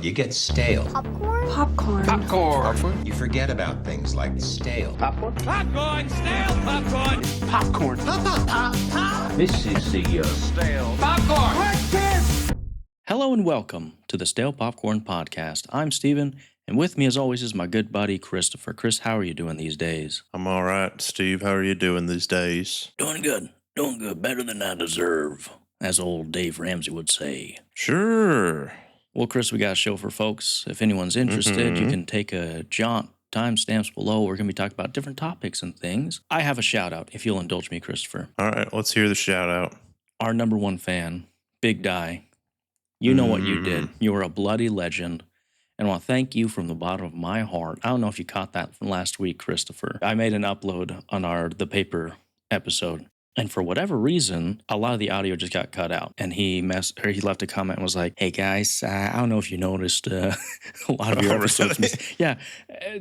You get stale. Popcorn. Popcorn. You forget about things like stale. Popcorn. Popcorn. Stale popcorn. Popcorn. Pop. This is the Stale popcorn. Hello and welcome to the Stale Popcorn Podcast. I'm Steven, and with me as always is my good buddy Christopher. Chris, how are you doing these days? I'm all right, Steve. How are you doing these days? Doing good. Better than I deserve, as old Dave Ramsey would say. Sure. Well, Chris, we got a show for folks. If anyone's interested, you can take a jaunt. Timestamps below. We're going to be talking about different topics and things. I have a shout out, if you'll indulge me, Christopher. All right, let's hear the shout out. Our number one fan, Big Die. You know what you did. You were a bloody legend. And I want to thank you from the bottom of my heart. I don't know if you caught that from last week, Christopher. I made an upload on the paper episode. And for whatever reason, a lot of the audio just got cut out. And he left a comment and was like, "Hey guys, I don't know if you noticed a lot of your episodes." Really? Yeah.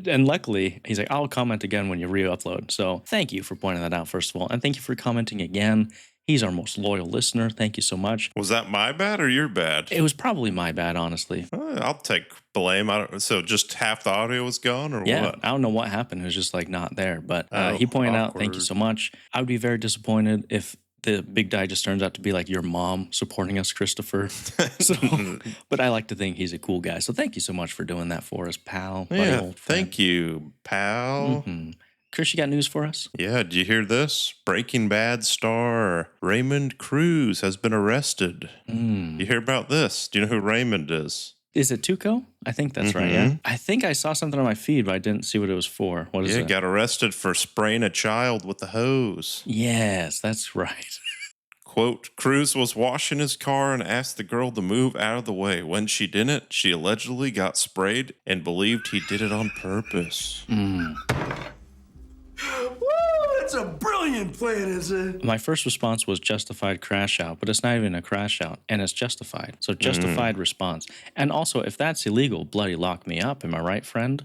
And luckily, he's like, "I'll comment again when you re-upload." So thank you for pointing that out, first of all. And thank you for commenting again. He's our most loyal listener. Thank you so much. Was that my bad or your bad? It was probably my bad, honestly. I'll take blame. So just half the audio was gone or Yeah, what? I don't know what happened. It was just like not there. But he pointed out, thank you so much. I would be very disappointed if the big guy just turns out to be like your mom supporting us, Christopher. But I like to think he's a cool guy. So thank you so much for doing that for us, pal. Yeah, old friend. thank you, pal. Mm-hmm. Chris, you got news for us? Yeah, did you hear this? Breaking Bad star Raymond Cruz has been arrested. You hear about this? Do you know who Raymond is? Is it Tuco? I think that's right, yeah. I think I saw something on my feed, but I didn't see what it was for. What is it? Got arrested for spraying a child with a hose. Yes, that's right. Quote, Cruz was washing his car and asked the girl to move out of the way. When she didn't, she allegedly got sprayed and believed he did it on purpose. That's a brilliant plan, is it? My first response was justified crash out, but it's not even a crash out, and it's justified. So justified response. And also, if that's illegal, bloody lock me up. Am I right, friend?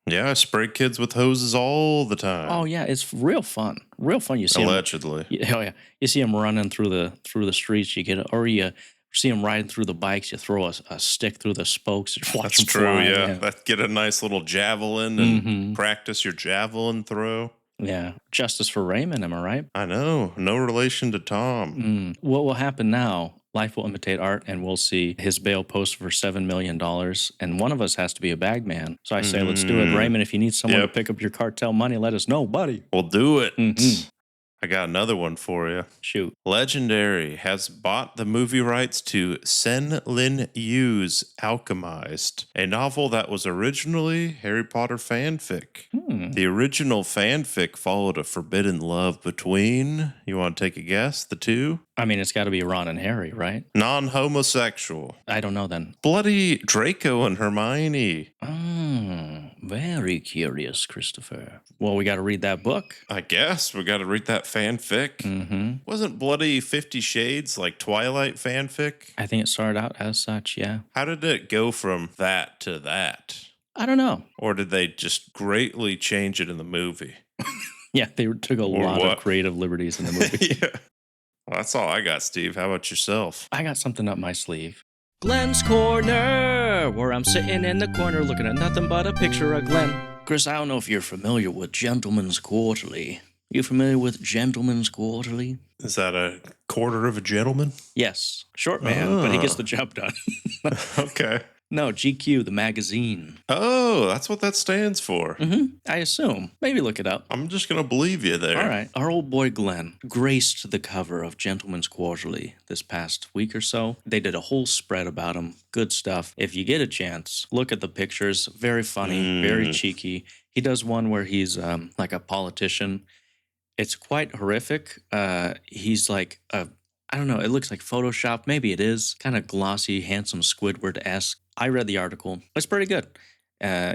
Yeah, I spray kids with hoses all the time. Oh yeah, it's real fun. Real fun. You see Allegedly. You see them running through the streets. You see them riding through the bikes. You throw a stick through the spokes. Watch That's them true, fly. yeah. Get a nice little javelin and practice your javelin throw. Yeah. Justice for Raymond, am I right? I know. No relation to Tom. What will happen now? Life will imitate art, and we'll see his bail post for $7 million. And one of us has to be a bag man. So I say, let's do it. Raymond, if you need someone to pick up your cartel money, let us know, buddy. We'll do it. I got another one for you. Shoot. Legendary has bought the movie rights to Sen Lin Yu's Alchemized, a novel that was originally Harry Potter fanfic. The original fanfic followed a forbidden love between, you want to take a guess, the two? I mean, it's got to be Ron and Harry, right? Non-homosexual. I don't know then. Bloody Draco and Hermione. Very curious, Christopher. Well, we got to read that book. I guess we got to read that fanfic. Wasn't Bloody 50 Shades like Twilight fanfic? I think it started out as such, yeah. How did it go from that to that? I don't know. Or did they just greatly change it in the movie? Yeah, they took a lot of creative liberties in the movie. Yeah. Well, that's all I got, Steve. How about yourself? I got something up my sleeve. Glen's Corner, where I'm sitting in the corner looking at nothing but a picture of Glenn. Chris, I don't know if you're familiar with Gentleman's Quarterly. You familiar with Gentleman's Quarterly? Is that a quarter of a gentleman? Yes. Short man, but he gets the job done. Okay. No, GQ, the magazine. Oh, that's what that stands for. I assume. Maybe look it up. I'm just going to believe you there. All right. Our old boy Glenn graced the cover of Gentleman's Quarterly this past week or so. They did a whole spread about him. Good stuff. If you get a chance, look at the pictures. Very funny, very cheeky. He does one where he's like a politician. It's quite horrific. He's like I don't know, it looks like Photoshop. Maybe it is. Kind of glossy, handsome Squidward-esque. I read the article. It's pretty good.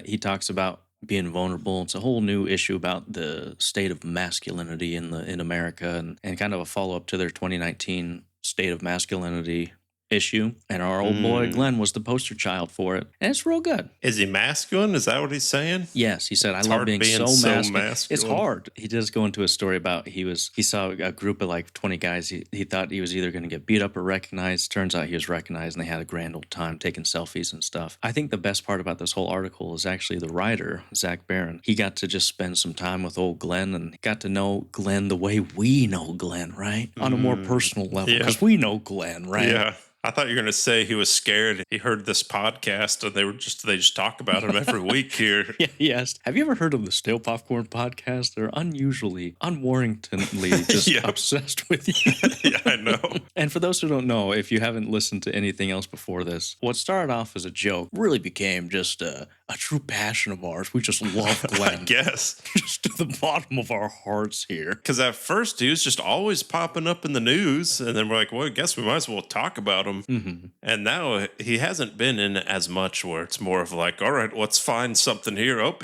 He talks about being vulnerable. It's a whole new issue about the state of masculinity in America and kind of a follow-up to their 2019 State of Masculinity issue, and our old boy Glenn was the poster child for it, and it's real good. Is he masculine? Is that what he's saying? Yes, he said, I love hard being being so so masculine. It's masculine. hard. He does go into a story about he saw a group of like 20 guys. He thought he was either going to get beat up or recognized. Turns out he was recognized, and they had a grand old time taking selfies and stuff. I think the best part about this whole article is actually the writer, Zach Barron. He got to just spend some time with old Glenn and got to know Glenn the way we know Glenn, right? On a more personal level, because we know Glenn, right? Yeah. I thought you were going to say he was scared. He heard this podcast and they just talk about him every week here. Yeah, he asked, have you ever heard of the Stale Popcorn podcast? They're unwarrantably just obsessed with you. Yeah, I know. And for those who don't know, if you haven't listened to anything else before this, what started off as a joke really became just a true passion of ours. We just love Glenn. I guess. Just to the bottom of our hearts here. Because at first he was just always popping up in the news. And then we're like, well, I guess we might as well talk about him. Mm-hmm. And now he hasn't been in as much where it's more of like, all right, let's find something here. Oh,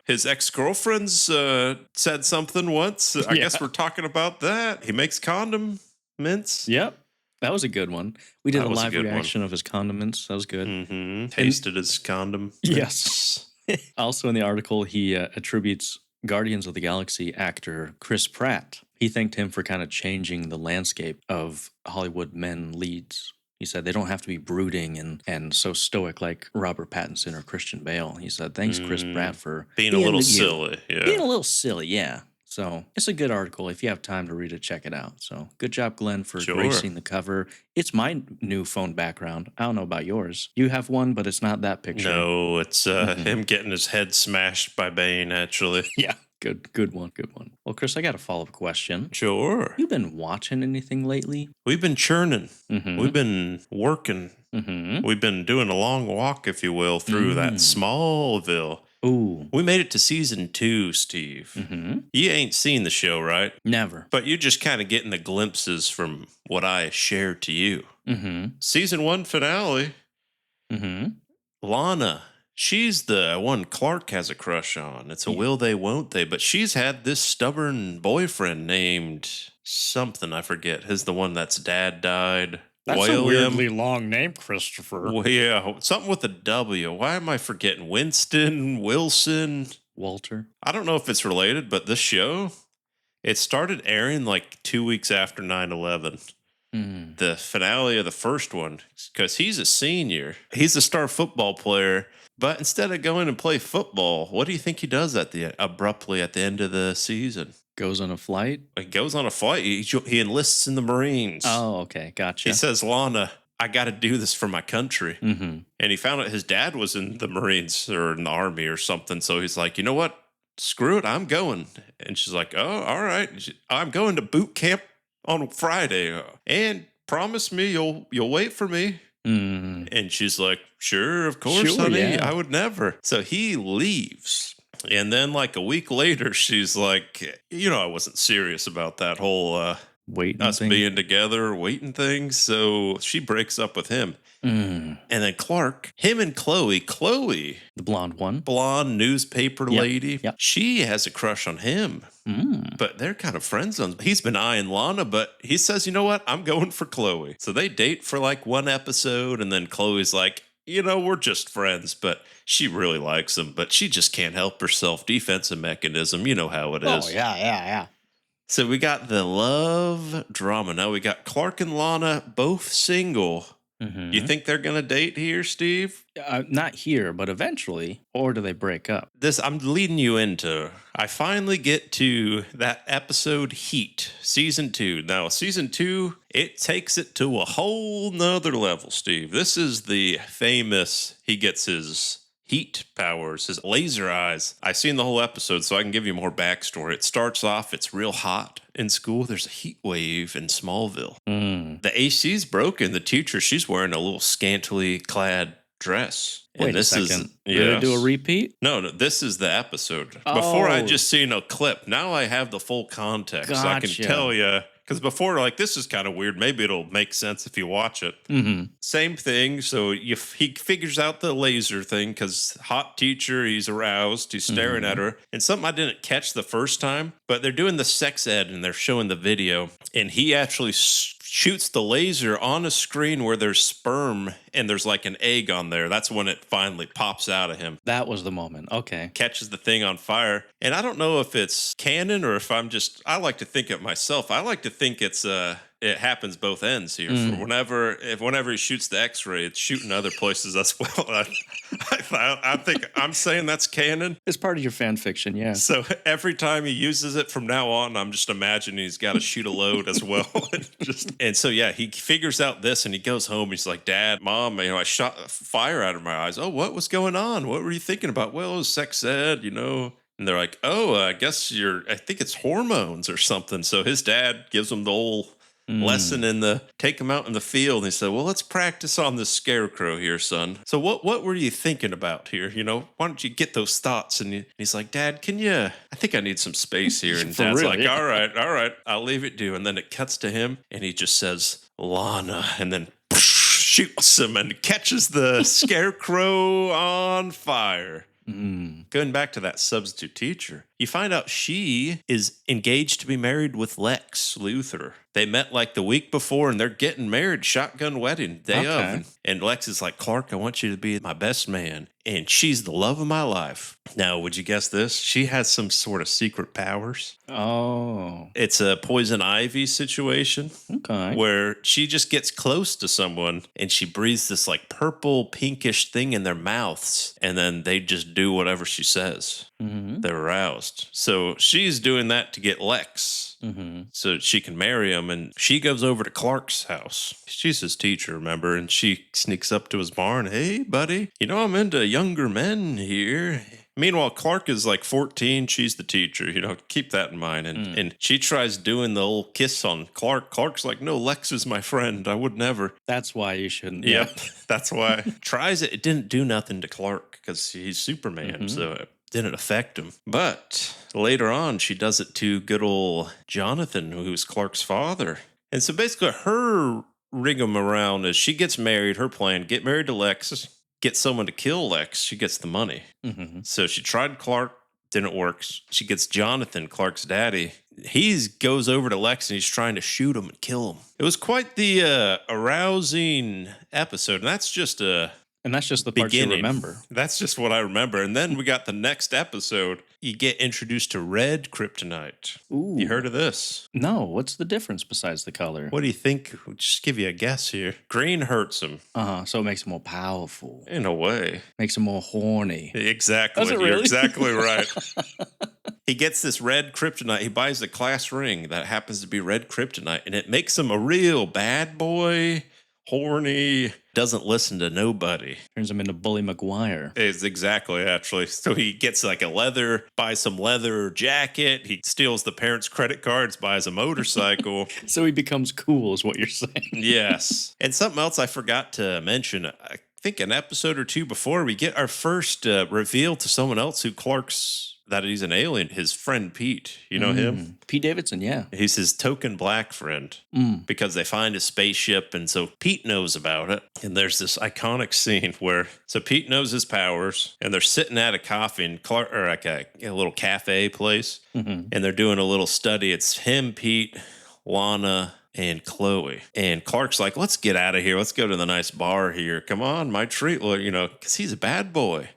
his ex-girlfriend's said something once. I guess we're talking about that. He makes condom mints. Yep. That was a good one. We did a live good reaction of his condiments. That was good. Mm-hmm. Tasted his condom. Yes. Also in the article, he attributes Guardians of the Galaxy actor Chris Pratt. He thanked him for kind of changing the landscape of Hollywood men leads. He said they don't have to be brooding and so stoic like Robert Pattinson or Christian Bale. He said, thanks, Chris Pratt, for being a little silly. Yeah. Being a little silly, yeah. So it's a good article. If you have time to read it, check it out. So good job, Glenn, for gracing the cover. It's my new phone background. I don't know about yours. You have one, but it's not that picture. No, it's him getting his head smashed by Bane, actually. Yeah. Good one. Well, Chris, I got a follow-up question. Sure. You been watching anything lately? We've been churning. Mm-hmm. We've been working. Mm-hmm. We've been doing a long walk, if you will, through that Smallville. Ooh. We made it to season 2, Steve. Mm-hmm. You ain't seen the show, right? Never. But you're just kind of getting the glimpses from what I shared to you. Mm-hmm. Season 1 finale. Mm-hmm. Lana. She's the one Clark has a crush on. It's a will they, won't they. But she's had this stubborn boyfriend named something. I forget. His the one that's dad died. That's William. a weirdly long name, Christopher. Well, yeah, something with a W. Why am I forgetting? Winston, Wilson, Walter. I don't know if it's related, but this show, it started airing like 2 weeks after 9/11. The finale of the first one, because he's a senior. He's a star football player. But instead of going and play football, what do you think he does abruptly at the end of the season? Goes on a flight? He goes on a flight. He enlists in the Marines. Oh, okay. Gotcha. He says, Lana, I got to do this for my country. Mm-hmm. And he found out his dad was in the Marines or in the Army or something. So he's like, you know what? Screw it. I'm going. And she's like, oh, all right. I'm going to boot camp on Friday. And promise me you'll wait for me. Mm. And she's like, sure, of course, honey. Yeah. I would never. So he leaves. And then like a week later, she's like, I wasn't serious about that whole us being together, waiting thing. So she breaks up with him. And then Clark, him and Chloe, the blonde one, blonde newspaper lady, she has a crush on him. But they're kind of friends. He's been eyeing Lana, but he says, you know what? I'm going for Chloe. So they date for like one episode, and then Chloe's like, we're just friends, but she really likes him, but she just can't help herself. Defensive mechanism. You know how it is. Oh, yeah. So we got the love drama. Now we got Clark and Lana both single. Mm-hmm. You think they're going to date here, Steve? Not here, but eventually. Or do they break up? This I'm leading you into. I finally get to that episode Heat, season 2. Now, season 2, it takes it to a whole nother level, Steve. This is the famous, he gets his heat powers, his laser eyes. I've seen the whole episode, so I can give you more backstory. It starts off, it's real hot in school. There's a heat wave in Smallville. The AC's broken. The teacher, she's wearing a little scantily clad dress. Wait a second. Did they do a repeat? No, this is the episode. Before I just seen a clip. Now I have the full context. Gotcha. I can tell you. Because before, this is kind of weird. Maybe it'll make sense if you watch it. Mm-hmm. Same thing. So he figures out the laser thing because hot teacher, he's aroused. He's staring at her. And something I didn't catch the first time, but they're doing the sex ed and they're showing the video. And he actually shoots the laser on a screen where there's sperm and there's like an egg on there. That's when it finally pops out of him. That was the moment. Okay. Catches the thing on fire. And I don't know if it's canon or if I like to think it myself. I like to think it happens both ends here. For whenever he shoots the X-ray, it's shooting other places as well. I think I'm saying that's canon. It's part of your fan fiction, yeah. So every time he uses it from now on, I'm just imagining he's got to shoot a load as well. And so, yeah, he figures out this and he goes home. He's like, Dad, Mom, I shot fire out of my eyes. Oh, what was going on? What were you thinking about? Well, it was sex ed, And they're like, oh, I think it's hormones or something. So his dad gives him the whole lesson take him out in the field. And he said, well, let's practice on this scarecrow here, son. So what were you thinking about here? Why don't you get those thoughts? And he's like, Dad, I think I need some space here. And Dad's real, like, yeah. all right, I'll leave it to you. And then it cuts to him and he just says, Lana, and then shoots him and catches the scarecrow on fire. Going back to that substitute teacher, you find out she is engaged to be married with Lex Luthor. They met like the week before and they're getting married, shotgun wedding, day of. And Lex is like, Clark, I want you to be my best man. And she's the love of my life. Now, would you guess this? She has some sort of secret powers. Oh. It's a poison ivy situation. Okay. Where she just gets close to someone and she breathes this like purple pinkish thing in their mouths. And then they just do whatever she says. They're aroused. So she's doing that to get Lex. So she can marry him. And she goes over to Clark's house. She's his teacher, remember? And she sneaks up to his barn. Hey, buddy, I'm into younger men here. Meanwhile, Clark is like 14. She's the teacher. Keep that in mind. And she tries doing the old kiss on Clark. Clark's like, no, Lex is my friend. I would never. That's why you shouldn't. Yep, that's why. Tries it. It didn't do nothing to Clark because he's Superman. So it didn't affect him. But later on, she does it to good old Jonathan, who's Clark's father. And so basically her rigmarole is she gets married. Her plan, get married to Lex, get someone to kill Lex. She gets the money. So she tried Clark, didn't work. She gets Jonathan, Clark's daddy. He goes over to Lex and he's trying to shoot him and kill him. It was quite the arousing episode. And that's just the part you remember. That's just what I remember. And then we got the next episode. You get introduced to red kryptonite. Ooh. You heard of this? No. What's the difference besides the color? What do you think? Just give you a guess here. Green hurts him. So it makes him more powerful. In a way. Makes him more horny. Exactly. Does it You're really? exactly right. He gets this red kryptonite. He buys a class ring that happens to be red kryptonite. And it makes him a real bad boy. Horny, doesn't listen to nobody. Turns him into Bully McGuire. It's exactly, actually. So he gets like buys some leather jacket. He steals the parents' credit cards, buys a motorcycle. So he becomes cool is what you're saying. Yes. And something else I forgot to mention, I think an episode or two before, we get our first reveal to someone else that he's an alien, his friend Pete. You know him? Pete Davidson, yeah. He's his token black friend because they find a spaceship. And so Pete knows about it. And there's this iconic scene where, so Pete knows his powers and they're sitting at a coffee in Clark, or like a little cafe place. And they're doing a little study. It's him, Pete, Lana, and Chloe. And Clark's like, let's get out of here. Let's go to the nice bar here. Come on, my treat. Well, because he's a bad boy.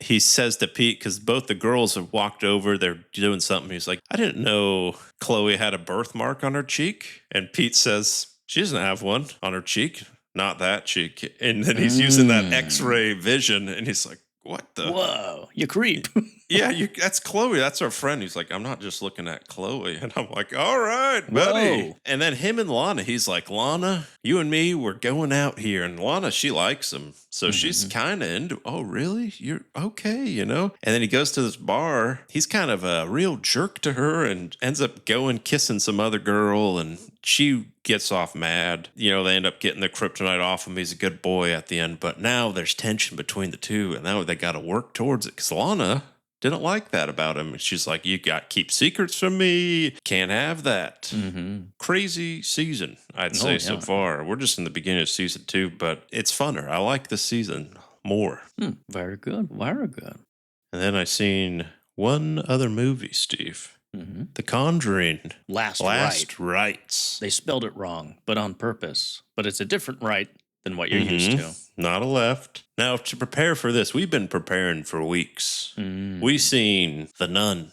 He says to Pete, because both the girls have walked over, they're doing something. He's like, I didn't know Chloe had a birthmark on her cheek. And Pete says, she doesn't have one on her cheek. Not that cheek. And then he's using that X-ray vision. And he's like, what the? Whoa, you creep. Yeah, that's Chloe. That's our friend. He's like, I'm not just looking at Chloe. And I'm like, all right, buddy. Whoa. And then him and Lana, he's like, Lana, you and me, we're going out here. And Lana, she likes him. So she's kind of into, oh, really? You're okay, And then he goes to this bar. He's kind of a real jerk to her and ends up kissing some other girl. And she gets off mad. They end up getting the kryptonite off him. He's a good boy at the end. But now there's tension between the two. And now they got to work towards it. Because Lana didn't like that about him. She's like, you got to keep secrets from me. Can't have that. Crazy season, I'd say, so far. We're just in the beginning of season 2, but it's funner. I like this season more. Very good. Very good. And then I seen one other movie, Steve. The Conjuring. Last Rites. They spelled it wrong, but on purpose. But it's a different right than what you're used to. Not a left. Now, to prepare for this, we've been preparing for weeks. We seen The Nun.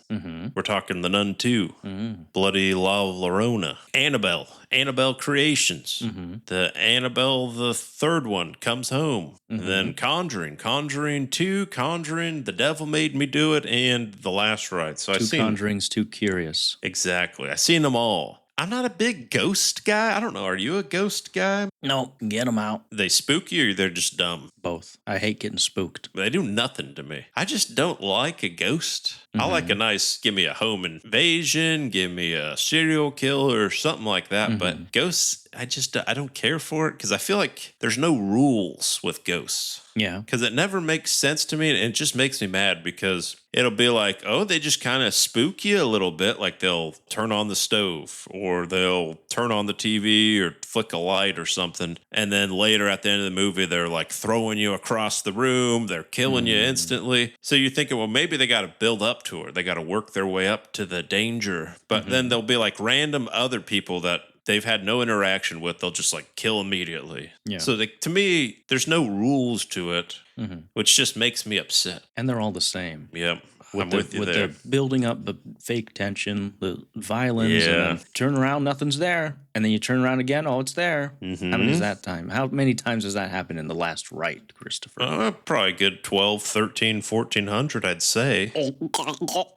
We're talking The Nun 2. Bloody La Llorona. Annabelle Creations. The Annabelle, the third one, comes home. And then Conjuring 2, Conjuring, The Devil Made Me Do It, and The Last Rite. So I seen Conjurings, Too Curious. Exactly. I seen them all. I'm not a big ghost guy. I don't know. Are you a ghost guy? No, get them out. They spook you or they're just dumb? Both. I hate getting spooked. They do nothing to me. I just don't like a ghost. I like a nice, give me a home invasion, give me a serial killer or something like that. But ghosts, I don't care for it because I feel like there's no rules with ghosts. Yeah. Because it never makes sense to me. And it just makes me mad because it'll be like, oh, they just kind of spook you a little bit. Like they'll turn on the stove or they'll turn on the TV or flick a light or something. And then later at the end of the movie, they're like throwing you across the room. They're killing you instantly. So you're thinking, well, maybe they got to build up to it. They got to work their way up to the danger. But then there'll be like random other people that they've had no interaction with. They'll just like kill immediately. Yeah. So to me, there's no rules to it, which just makes me upset. And they're all the same. Yep. With the building up the fake tension, the violence, and then turn around, nothing's there. And then you turn around again, oh, it's there. How many is that time? How many times has that happened in The Last Rite, Christopher? Probably a good 12, 13, 1400, I'd say.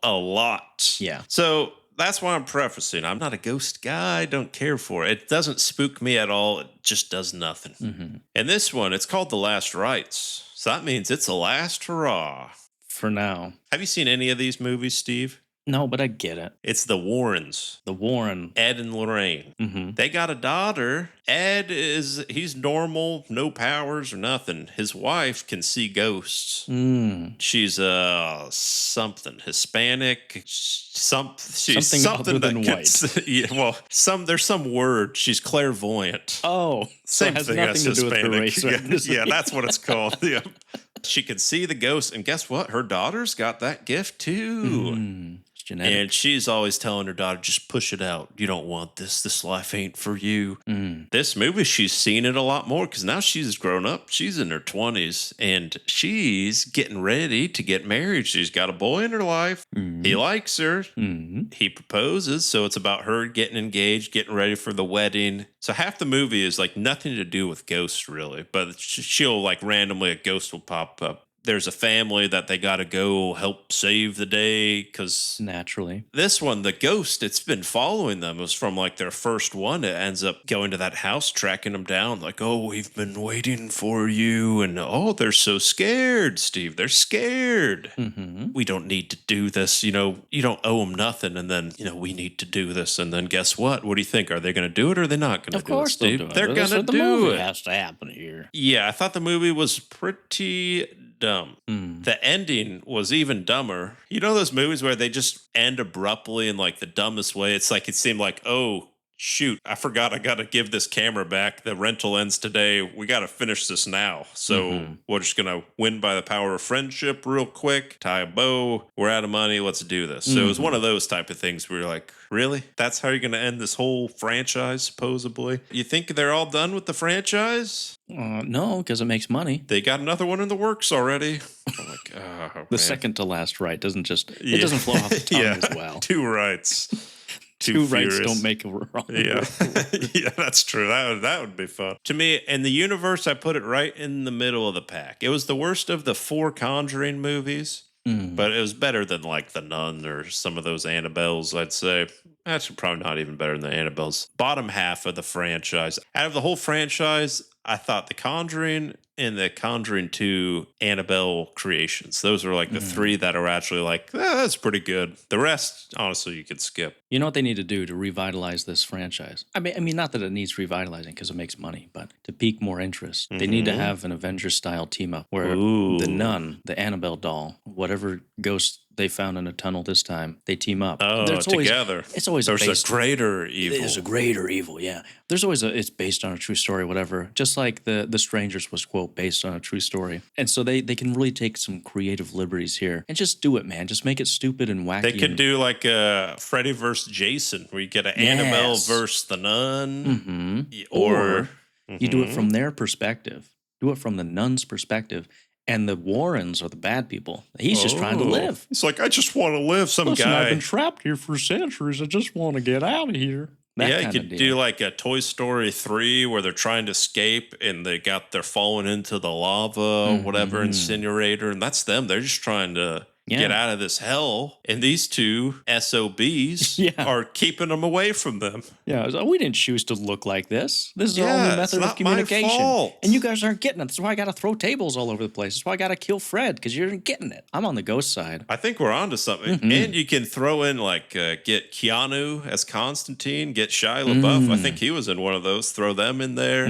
A lot. Yeah. So that's why I'm prefacing. I'm not a ghost guy. I don't care for it. It doesn't spook me at all. It just does nothing. And this one, it's called The Last Rites. So that means it's a last hurrah. For now. Have you seen any of these movies, Steve? No, but I get it. It's the Warrens. The Warren. Ed and Lorraine. They got a daughter. Ed he's normal, no powers or nothing. His wife can see ghosts. She's something Hispanic. She's something other than white. There's some word. She's clairvoyant. Oh, same so it has thing nothing as to do with Hispanic. the race. Yeah, that's what it's called. Yeah. She can see the ghost, and guess what? Her daughter's got that gift too. It's genetic. And she's always telling her daughter, just push it out. You don't want this. This life ain't for you. This movie, she's seen it a lot more because now she's grown up. She's in her 20s, and she's getting ready to get married. She's got a boy in her life. He likes her. He proposes, so it's about her getting engaged, getting ready for the wedding. So half the movie is like nothing to do with ghosts, really. But she'll like randomly, a ghost will pop up. There's a family that they got to go help save the day because naturally this one, the ghost, it's been following them. It was from like their first one. It ends up going to that house, tracking them down like, oh, we've been waiting for you. And oh, they're so scared, Steve. They're scared. We don't need to do this. You know, you don't owe them nothing. And then, we need to do this. And then guess what? What do you think? Are they going to do it or are they not going to do it? Of course Steve? They're going to do do it. It Has to happen here. Yeah, I thought the movie was pretty dumb. The ending was even dumber. You know those movies where they just end abruptly in like the dumbest way? It's like it seemed like, oh, shoot, I forgot I got to give this camera back. The rental ends today. We got to finish this now. So we're just going to win by the power of friendship real quick, tie a bow. We're out of money. Let's do this. So it was one of those type of things where you're like, really? That's how you're going to end this whole franchise, supposedly? You think they're all done with the franchise? No, because it makes money. They got another one in the works already. I'm like, oh, the second to last right doesn't just, it doesn't flow off the tongue as well. Two rights. Two rights don't make a wrong. Yeah. Yeah, that's true. That would be fun. To me, in the universe, I put it right in the middle of the pack. It was the worst of the 4 Conjuring movies, but it was better than like The Nun or some of those Annabelles, I'd say. Actually, probably not even better than the Annabelles. Bottom half of the franchise. Out of the whole franchise, I thought The Conjuring and The Conjuring 2 Annabelle creations. Those are like the 3 that are actually like, that's pretty good. The rest, honestly, you could skip. You know what they need to do to revitalize this franchise? I mean, not that it needs revitalizing because it makes money, but to pique more interest, they need to have an Avengers-style team-up where the nun, the Annabelle doll, whatever ghost they found in a tunnel this time. They team up. Oh, There's together. It's always There's a greater evil. There's a greater evil, yeah. There's always it's based on a true story, whatever. Just like the Strangers was, quote, based on a true story. And so they can really take some creative liberties here and just do it, man. Just make it stupid and wacky. They could do like a Freddy versus Jason, where you get an Annabelle versus the Nun. Mm-hmm. Or you do it from their perspective. Do it from the nun's perspective. And the Warrens are the bad people. He's just trying to live. It's like, I just want to live. Some Listen, guy. I've been trapped here for centuries. I just want to get out of here. You could do like a Toy Story 3 where they're trying to escape and they're falling into the lava, whatever, incinerator. And that's them. They're just trying to get out of this hell. And these two SOBs are keeping them away from them. Yeah, we didn't choose to look like this. This is our only method of communication. My fault. And you guys aren't getting it. That's why I got to throw tables all over the place. That's why I got to kill Fred, because you're getting it. I'm on the ghost side. I think we're onto something. And you can throw in like get Keanu as Constantine, get Shia LaBeouf. I think he was in one of those. Throw them in there.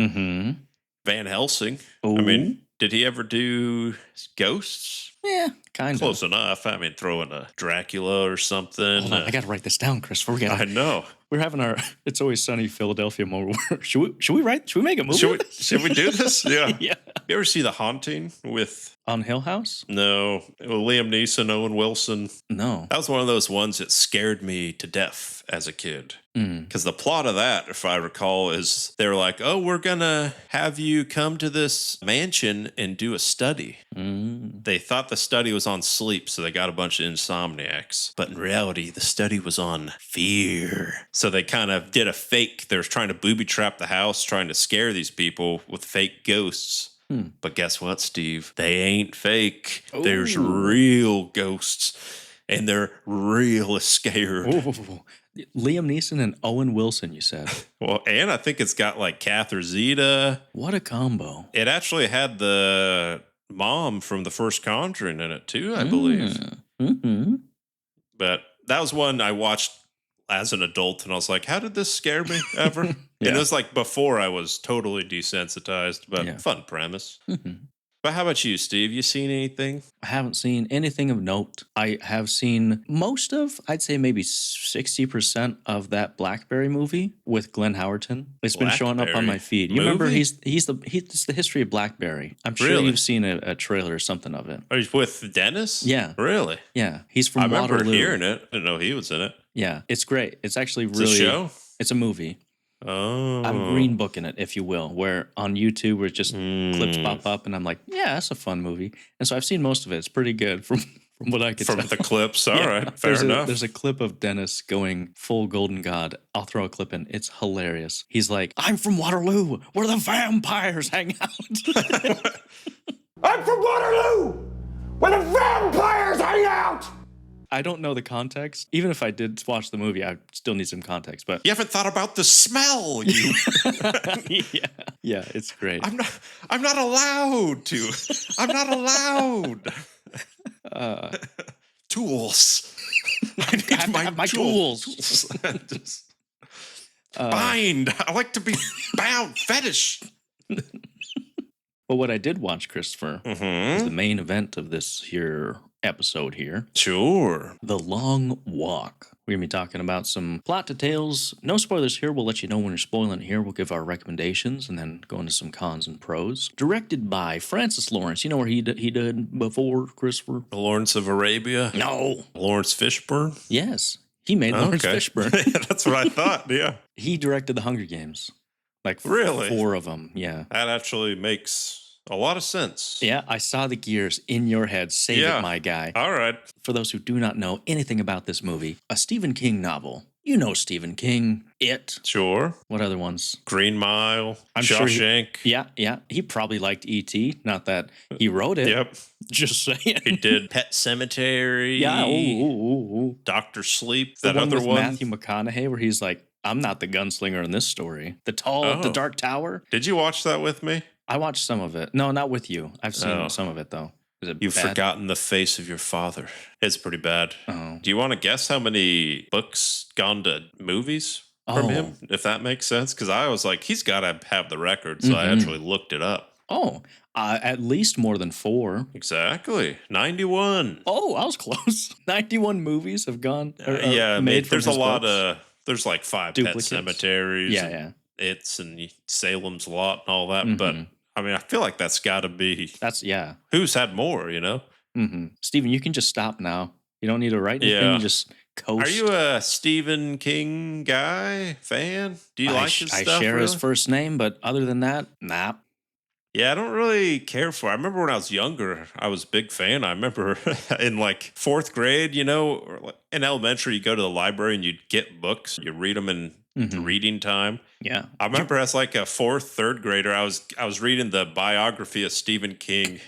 Van Helsing. Ooh. I mean, did he ever do Ghosts? Yeah, kind of. Close enough. I mean, throw in a Dracula or something. Hold on, I got to write this down, Chris. I know. We're having our It's Always Sunny Philadelphia moment. Should we make a movie? Should we do this? Yeah. Yeah. You ever see The Haunting with On Hill House? No, Liam Neeson, Owen Wilson? No. That was one of those ones that scared me to death as a kid. Because the plot of that, if I recall, is they're like, oh, we're going to have you come to this mansion and do a study. They thought the study was on sleep, so they got a bunch of insomniacs. But in reality, the study was on fear. So they kind of did a fake. They were trying to booby trap the house, trying to scare these people with fake ghosts. But guess what, Steve? They ain't fake. Ooh. There's real ghosts, and they're real scared. Ooh. Liam Neeson and Owen Wilson, you said. Well, and I think it's got like Catherine Zeta. What a combo. It actually had the mom from the first Conjuring in it too, I believe. But that was one I watched as an adult, and I was like, how did this scare me ever? And it was like before I was totally desensitized, but fun premise. But how about you, Steve? You seen anything? I haven't seen anything of note. I have seen most of, I'd say maybe 60% of that BlackBerry movie with Glenn Howerton. It's been showing up on my feed. You remember it's the history of BlackBerry. I'm sure you've seen a trailer or something of it. Are you with Dennis? Yeah. Really? Yeah. He's from I remember Waterloo. hearing it. I didn't know he was in it. Yeah. It's great. It's actually really... It's a show? It's a movie. Oh. I'm green booking it, if you will, where on YouTube where just clips pop up and I'm like, yeah, that's a fun movie. And so I've seen most of it. It's pretty good from what I could tell. From the clips. All right. Fair enough. There's a clip of Dennis going full golden god. I'll throw a clip in. It's hilarious. He's like, I'm from Waterloo, where the vampires hang out. I'm from Waterloo, where the vampires hang out. I don't know the context. Even if I did watch the movie, I still need some context. But you haven't thought about the smell, you. yeah, it's great. I'm not allowed to. I'm not allowed. Tools. I need my tools. Bind. I like to be bound. Fetish. But what I did watch, Christopher, is the main event of this here episode here. Sure. The Long Walk. We're going to be talking about some plot details. No spoilers here. We'll let you know when you're spoiling it here. We'll give our recommendations and then go into some cons and pros. Directed by Francis Lawrence. You know where he did before, Christopher? The Lawrence of Arabia? No. Lawrence Fishburne? Yes. He made Lawrence Fishburne. Yeah, that's what I thought, yeah. He directed The Hunger Games. Like really? 4 of them, yeah. That actually makes a lot of sense. Yeah, I saw the gears in your head. Save it, my guy. All right. For those who do not know anything about this movie, a Stephen King novel. You know Stephen King. It. Sure. What other ones? Green Mile. I'm Shawshank. Sure yeah. He probably liked E.T. Not that he wrote it. Yep. Just saying. He did Pet Cemetery. Yeah. Ooh. Doctor Sleep. The that one other with one. Matthew McConaughey where he's like, I'm not the gunslinger in this story. The Dark Tower. Did you watch that with me? I watched some of it. No, not with you. I've seen some of it, though. Is it You've bad? forgotten the face of your father. It's pretty bad. Oh. Do you want to guess how many books gone to movies from him, if that makes sense? Because I was like, he's got to have the record, so I actually looked it up. Oh, At least more than 4. Exactly. 91. Oh, I was close. 91 movies have gone. Yeah, I mean, from there's a his lot books. of, there's like 5 Duplicates. Pet Cemeteries. Yeah, and yeah. It's and Salem's Lot and all that. But I mean, I feel like that's got to be That's, yeah. who's had more, you know? Steven, you can just stop now. You don't need to write anything. Yeah. You just coast. Are you a Stephen King guy, fan? Do you like his I stuff? share his really? first name, but other than that, nah. Yeah, I don't really care for it. I remember when I was younger, I was a big fan. I remember in like 4th grade, you know, or like in elementary, you go to the library and you'd get books. You read them in reading time. Yeah. I remember as like a 4th, 3rd grader, I was reading the biography of Stephen King.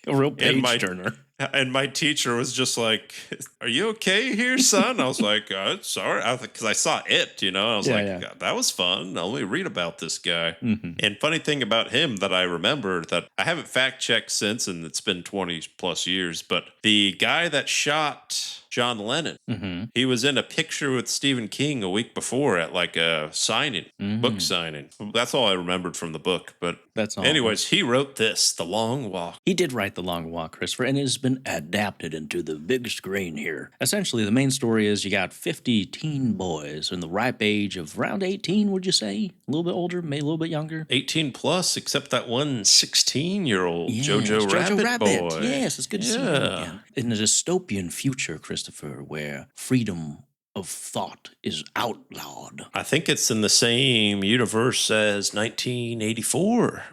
A real And page turner. And my teacher was just like, "Are you okay here, son?" I was like, "Sorry," because I saw it, you know. I was "God, that was fun. Let me read about this guy." And funny thing about him that I remember that I haven't fact checked since, and it's been 20 plus years, but the guy that shot John Lennon, he was in a picture with Stephen King a week before at like a signing, book signing. That's all I remembered from the book. But That's all. anyways, he wrote this, The Long Walk. He did write The Long Walk, Christopher, and it has been adapted into the big screen here. Essentially, the main story is you got 50 teen boys in the ripe age of around 18, would you say? A little bit older, maybe a little bit younger? 18 plus, except that one 16-year-old Yes, Jojo Rabbit boy. Yes, it's good to see him again. In a dystopian future, Christopher, where freedom of thought is outlawed. I think it's in the same universe as 1984.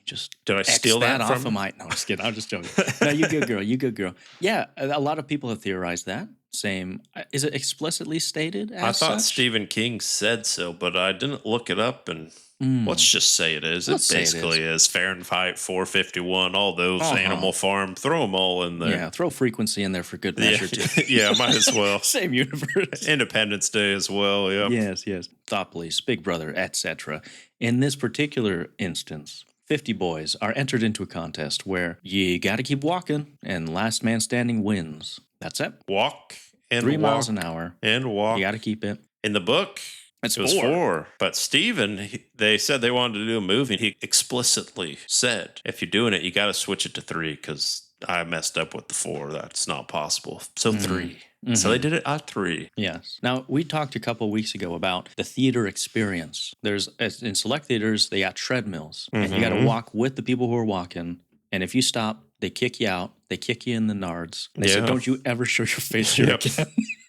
Just Did I steal that off from of my? No, just kidding. I'm just joking. No, you good girl. You good girl. Yeah, a lot of people have theorized that. Same. Is it explicitly stated? As I thought such? Stephen King said so, but I didn't look it up. And let's just say it is. Let's It say it basically is Fahrenheit 451. All those Animal Farm. Throw them all in there. Yeah, throw frequency in there for good measure too. Yeah, might as well. Same universe. Independence Day as well. Yeah. Yes. Thought Police, Big Brother, etc. In this particular instance, 50 boys are entered into a contest where you got to keep walking, and last man standing wins. That's it. Walk and 3 walk miles an hour. and walk. You got to keep it. In the book, It's it was 4. 4. But Steven, they said they wanted to do a movie. He explicitly said, if you're doing it, you got to switch it to 3 because I messed up with the 4. That's not possible. So 3. So they did it at 3. Yes. Now, we talked a couple weeks ago about the theater experience. There's, in select theaters, they got treadmills, and you got to walk with the people who are walking. And if you stop, they kick you out. They kick you in the nards. They said, "Don't you ever show your face here again."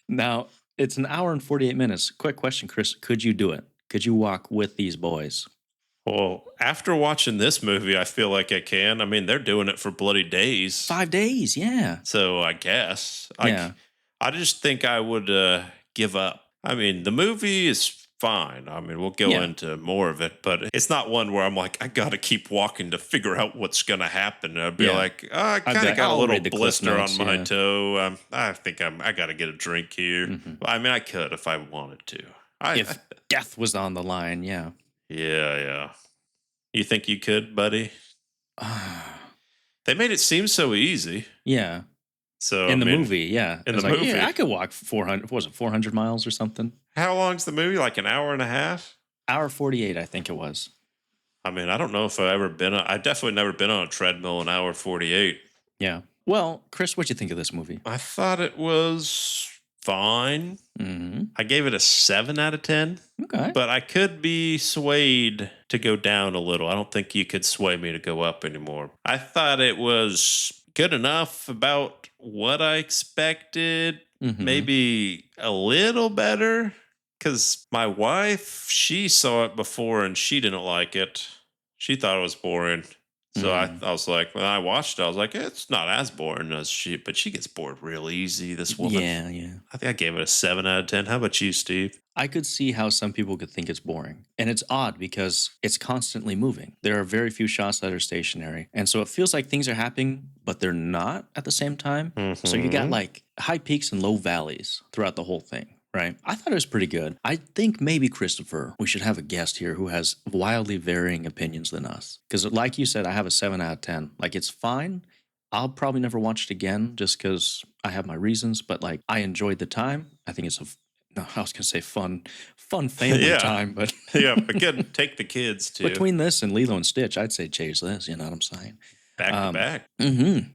Now, it's an hour and 48 minutes. Quick question, Chris. Could you do it? Could you walk with these boys? Well, after watching this movie, I feel like I can. I mean, they're doing it for bloody days. 5 days, yeah. So I guess. Yeah. I just think I would give up. I mean, the movie is fine. I mean, we'll go into more of it, but it's not one where I'm like, I got to keep walking to figure out what's going to happen. I'd be like, oh, I kind of got a I'll little read the cliff blister notes, on my toe. I think I got to get a drink here. I mean, I could if I wanted to. If death was on the line, yeah. Yeah. You think you could, buddy? They made it seem so easy. Yeah. So In the movie, yeah. In I was the like, movie. yeah, I could walk 400, what was it, 400 miles or something? How long's the movie? Like an hour and a half? Hour 48, I think it was. I mean, I don't know if I've ever been I definitely never been on a treadmill an hour 48. Yeah. Well, Chris, what'd you think of this movie? I thought it was fine. I gave it a 7 out of 10. Okay. But I could be swayed to go down a little. I don't think you could sway me to go up anymore. I thought it was good enough about what I expected. Maybe a little better. Because my wife, she saw it before and she didn't like it. She thought it was boring. So I was like, when I watched it, I was like, it's not as boring as she, but she gets bored real easy, this woman. Yeah. I think I gave it a 7 out of 10. How about you, Steve? I could see how some people could think it's boring. And it's odd because it's constantly moving. There are very few shots that are stationary. And so it feels like things are happening, but they're not at the same time. So you got like high peaks and low valleys throughout the whole thing. Right. I thought it was pretty good. I think maybe, Christopher, we should have a guest here who has wildly varying opinions than us. Because like you said, I have a 7 out of 10. Like, it's fine. I'll probably never watch it again just because I have my reasons. But like, I enjoyed the time. I think it's a No, I was gonna say fun family time, but Yeah, again, take the kids too. between this and Lilo and Stitch, I'd say chase this. You know what I'm saying? Back to back.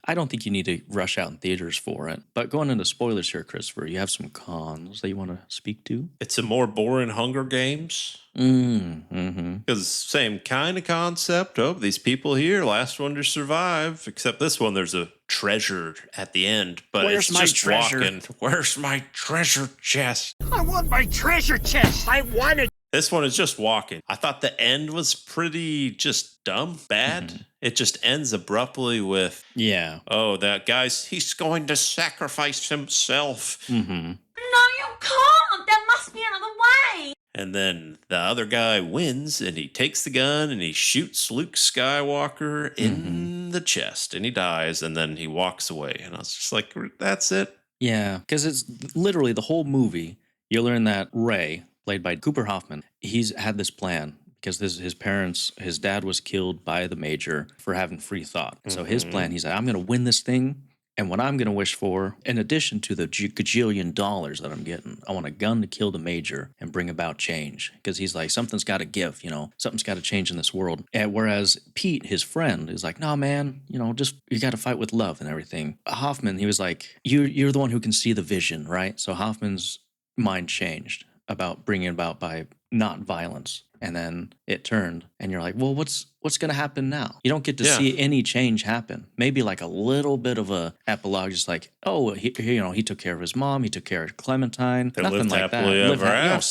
I don't think you need to rush out in theaters for it. But going into spoilers here, Christopher, you have some cons that you want to speak to? It's a more boring Hunger Games. Because same kind of concept. Oh, these people here, last one to survive. Except this one, there's a treasure at the end. But Where's it's my just treasure? walking. Where's my treasure chest? I want my treasure chest. I want it. This one is just walking. I thought the end was pretty just dumb, bad. It just ends abruptly with, Yeah. oh, that guy's, he's going to sacrifice himself. No, you can't. There must be another way. And then the other guy wins and he takes the gun and he shoots Luke Skywalker in the chest and he dies and then he walks away. And I was just like, that's it. Yeah, because it's literally the whole movie. You learn that Ray, played by Cooper Hoffman, he's had this plan because his dad was killed by the Major for having free thought. So his plan, he's like, I'm going to win this thing. And what I'm going to wish for, in addition to the gajillion dollars that I'm getting, I want a gun to kill the Major and bring about change. Because he's like, something's got to give, something's got to change in this world. And whereas Pete, his friend, is like, no, man, just you got to fight with love and everything. Hoffman, he was like, you're the one who can see the vision, right? So Hoffman's mind changed about bringing about by not violence. And then it turned, and you're like, well, what's going to happen now? You don't get to see any change happen. Maybe like a little bit of a epilogue, just like, oh, he took care of his mom, he took care of Clementine, They nothing lived like that. happily ever after.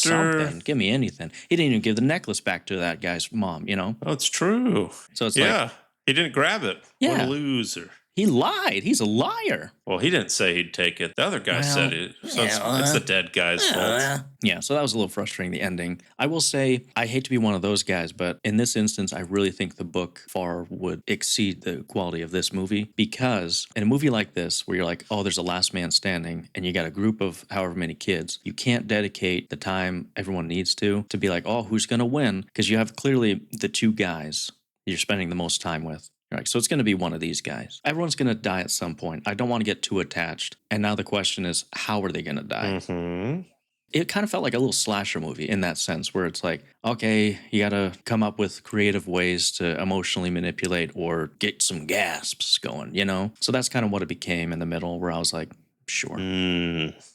Something. Give me anything. He didn't even give the necklace back to that guy's mom. Oh, it's true. So it's like, he didn't grab it. Yeah. What a loser. he lied. He's a liar. Well, he didn't say he'd take it. The other guy said it. So it's the dead guy's fault. Yeah, so that was a little frustrating, the ending. I will say, I hate to be one of those guys, but in this instance, I really think the book far would exceed the quality of this movie, because in a movie like this, where you're like, oh, there's a last man standing, and you got a group of however many kids, you can't dedicate the time everyone needs to be like, oh, who's going to win? Because you have clearly the two guys you're spending the most time with. Right, so it's going to be one of these guys. Everyone's going to die at some point. I don't want to get too attached. And now the question is, how are they going to die? Mm-hmm. It kind of felt like a little slasher movie in that sense, where it's like, okay, you got to come up with creative ways to emotionally manipulate or get some gasps going, you know? So that's kind of what it became in the middle, where I was like, sure.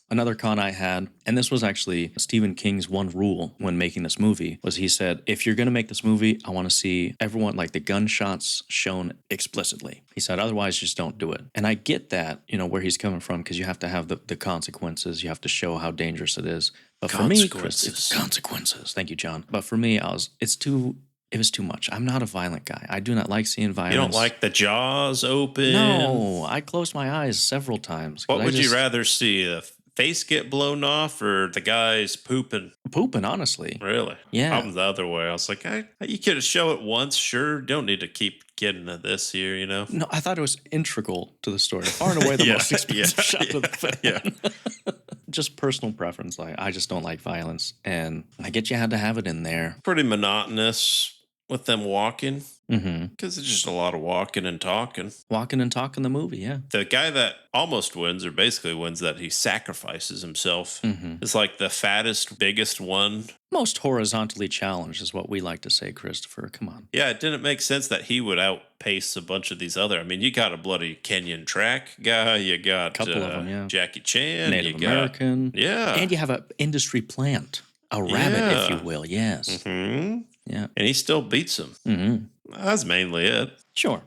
Another con I had, and this was actually Stephen King's one rule when making this movie, was he said, if you're going to make this movie, I want to see everyone, like the gunshots shown explicitly. He said, otherwise just don't do it. And I get that, you know, where he's coming from, because you have to have the consequences. You have to show how dangerous it is. But for me, Chris, it's consequences. Thank you, John. But for me, it was too much. I'm not a violent guy. I do not like seeing violence. You don't like the jaws open? No, I closed my eyes several times. What would you rather see, a face get blown off or the guy's pooping? Pooping, honestly. Really? Yeah. I'm the other way. I was like, you could show it once, sure. Don't need to keep getting to this here, you know? No, I thought it was integral to the story. Far and away the most expensive shot of the film. Yeah. Just personal preference. Like, I just don't like violence. And I get you had to have it in there. Pretty monotonous with them walking. Mm-hmm. Because it's just a lot of walking and talking. Walking and talking the movie, yeah. The guy that almost wins, or basically wins, that he sacrifices himself, is like the fattest, biggest one. Most horizontally challenged is what we like to say, Christopher. Come on. Yeah, it didn't make sense that he would outpace a bunch of these other. I mean, you got a bloody Kenyan track guy. You got Couple of them, yeah. Jackie Chan. Native American. Yeah. And you have an industry plant. A rabbit, if you will. Yes. Mm-hmm. Yeah. And he still beats him. Mm-hmm. That's mainly it. Sure.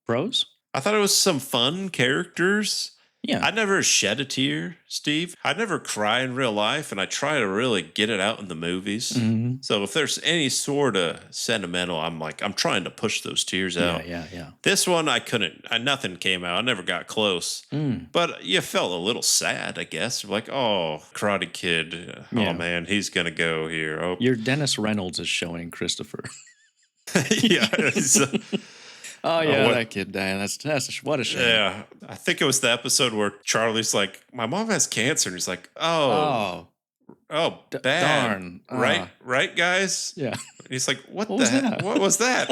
Pros? I thought it was some fun characters. Yeah. I never shed a tear, Steve. I never cry in real life, and I try to really get it out in the movies. Mm-hmm. So if there's any sort of sentimental, I'm trying to push those tears out. Yeah. This one, I couldn't. Nothing came out. I never got close. But you felt a little sad, I guess. Like, oh, Karate Kid. Oh, man, he's going to go here. Oh. Your Dennis Reynolds is showing, Christopher. Yeah. Oh, yeah, that kid died. That's what a shame. Yeah. I think it was the episode where Charlie's like, my mom has cancer. And he's like, bad. Darn. Right, guys? Yeah. And he's like, what was the heck? that? What was that?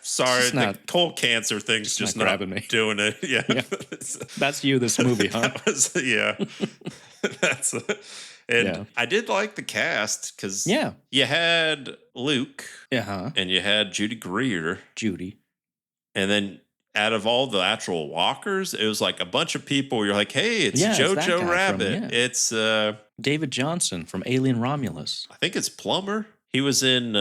Sorry, the not- whole cancer thing's just not grabbing me. doing it. Yeah. That's you, this movie, huh? Yeah. And Yeah. I did like the cast because Yeah. you had Luke Uh-huh. and you had Judy Greer. Judy. And then out of all the actual walkers, it was like a bunch of people. You're like, hey, it's Yeah, it's that Jojo guy Rabbit. from- It's, David Johnson from Alien Romulus. I think it's Plumber. He was in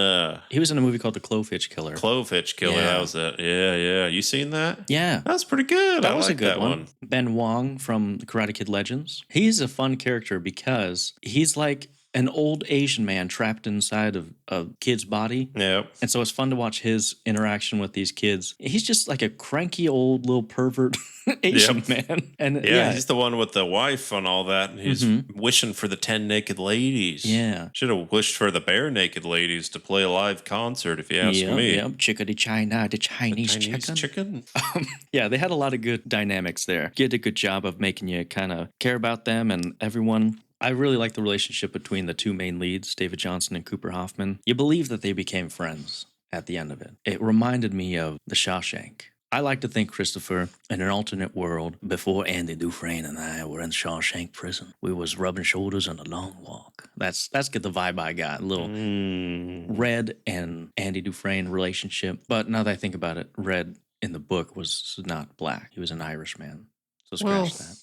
He was in a movie called The Clovefitch Killer. Clovefitch Killer. Yeah. That was it. Yeah. You seen that? Yeah. That was pretty good. That I was a like good that one. Ben Wong from The Karate Kid Legends. He's a fun character because he's like an old Asian man trapped inside of a kid's body. Yep. And so it's fun to watch his interaction with these kids. He's just like a cranky old little pervert Asian man. And Yeah, he's the one with the wife and all that. And he's Mhm. wishing for the 10 naked ladies. Yeah. Should have wished for the bare naked ladies to play a live concert, if you ask me. Yep. Chickadee China, the Chinese chicken. Yeah, they had a lot of good dynamics there. Did a good job of making you kind of care about them and everyone. I really like the relationship between the two main leads, David Johnson and Cooper Hoffman. You believe that they became friends at the end of it. It reminded me of The Shawshank. I like to think, Christopher, in an alternate world, before Andy Dufresne and I were in Shawshank prison, we was rubbing shoulders on a long walk. That's get the vibe I got. A little Red and Andy Dufresne relationship. But now that I think about it, Red in the book was not black. He was an Irish man. So scratch that.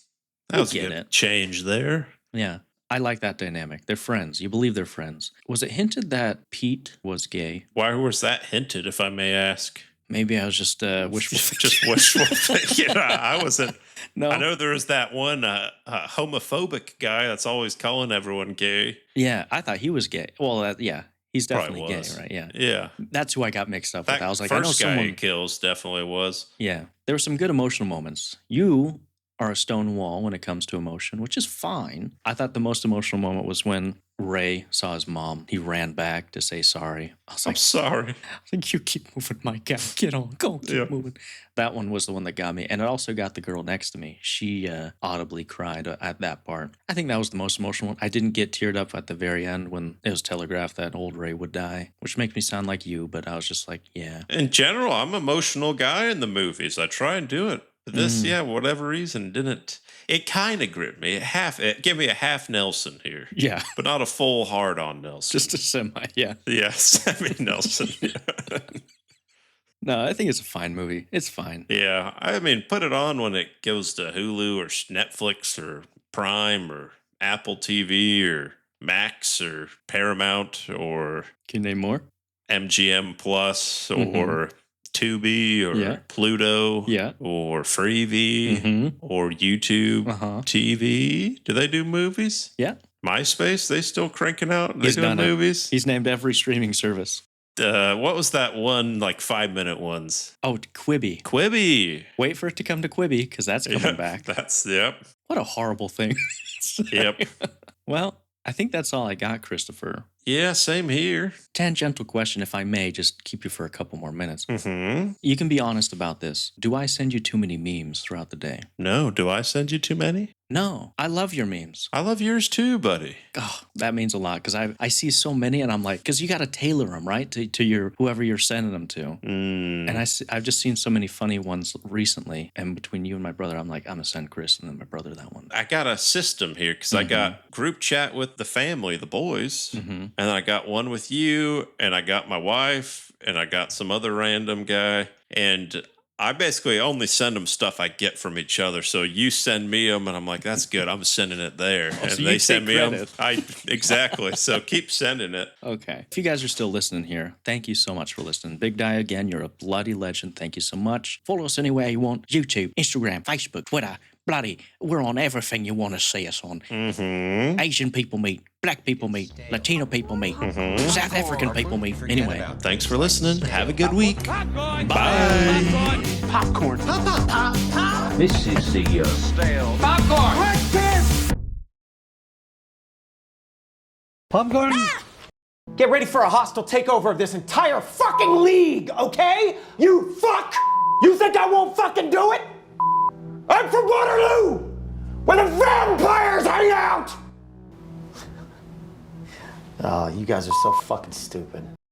That was a We'll good get it. change there. Yeah. I like that dynamic. They're friends. You believe they're friends. Was it hinted that Pete was gay? Why was that hinted, if I may ask? Maybe I was just wishful thinking. Just wishful thinking. I wasn't. No. I know there was that one homophobic guy that's always calling everyone gay. Yeah, I thought he was gay. Well, yeah, he's definitely Probably gay, was. right? Yeah. Yeah. That's who I got mixed up with. That I was like, I know first guy he someone. kills definitely was. Yeah. There were some good emotional moments. You are a stone wall when it comes to emotion, which is fine. I thought the most emotional moment was when Ray saw his mom. He ran back to say sorry. I was I'm like, sorry. you keep moving, my guy. Get on. Go. Keep moving. That one was the one that got me. And it also got the girl next to me. She audibly cried at that part. I think that was the most emotional one. I didn't get teared up at the very end when it was telegraphed that old Ray would die, which makes me sound like you, but I was just like, yeah. In general, I'm an emotional guy in the movies. I try and do it. But this, whatever reason, didn't. It kind of gripped me. It gave me a half Nelson here. Yeah. But not a full hard on Nelson. Just a semi, yeah. Yes, I mean Nelson. No, I think it's a fine movie. It's fine. Yeah, I mean, put it on when it goes to Hulu or Netflix or Prime or Apple TV or Max or Paramount or Can you name more? MGM Plus or Tubi or Pluto or Freevee or YouTube TV. Do they do movies? Yeah. MySpace, they still cranking out? They He's doing done it. movies? He's named every streaming service. What was that one, like 5-minute ones? Oh, Quibi. Quibi. Wait for it to come to Quibi because that's coming back. That's, yep. What a horrible thing. Yep. Well, I think that's all I got, Christopher. Yeah, same here. Tangential question, if I may, just keep you for a couple more minutes. Mm-hmm. You can be honest about this. Do I send you too many memes throughout the day? No, do I send you too many? No, I love your memes. I love yours too, buddy. Oh, that means a lot because I see so many and I'm like, because you got to tailor them, right? To your whoever you're sending them to. And I've just seen so many funny ones recently. And between you and my brother, I'm like, I'm going to send Chris and then my brother that one. I got a system here because I got group chat with the family, the boys, and I got one with you, and I got my wife, and I got some other random guy, and I basically only send them stuff I get from each other. So you send me them, and I'm like, that's good. I'm sending it there, and so they you send take me them. credit. Exactly. So keep sending it. Okay. If you guys are still listening here, thank you so much for listening. Big Die, again, you're a bloody legend. Thank you so much. Follow us anywhere you want. YouTube, Instagram, Facebook, Twitter. Bloody, we're on everything you want to see us on. Asian people meet, black people meet, Latino people meet, South African people meet. Anyway, Thanks for listening. Have a good week. Popcorn. Bye. Popcorn. Pop, pop, pop, pop. This is the Stale. Popcorn. Popcorn. Get ready for a hostile takeover of this entire fucking league, okay? You fuck! You think I won't fucking do it? I'm from Waterloo, where the vampires hang out! Oh, you guys are so fucking stupid.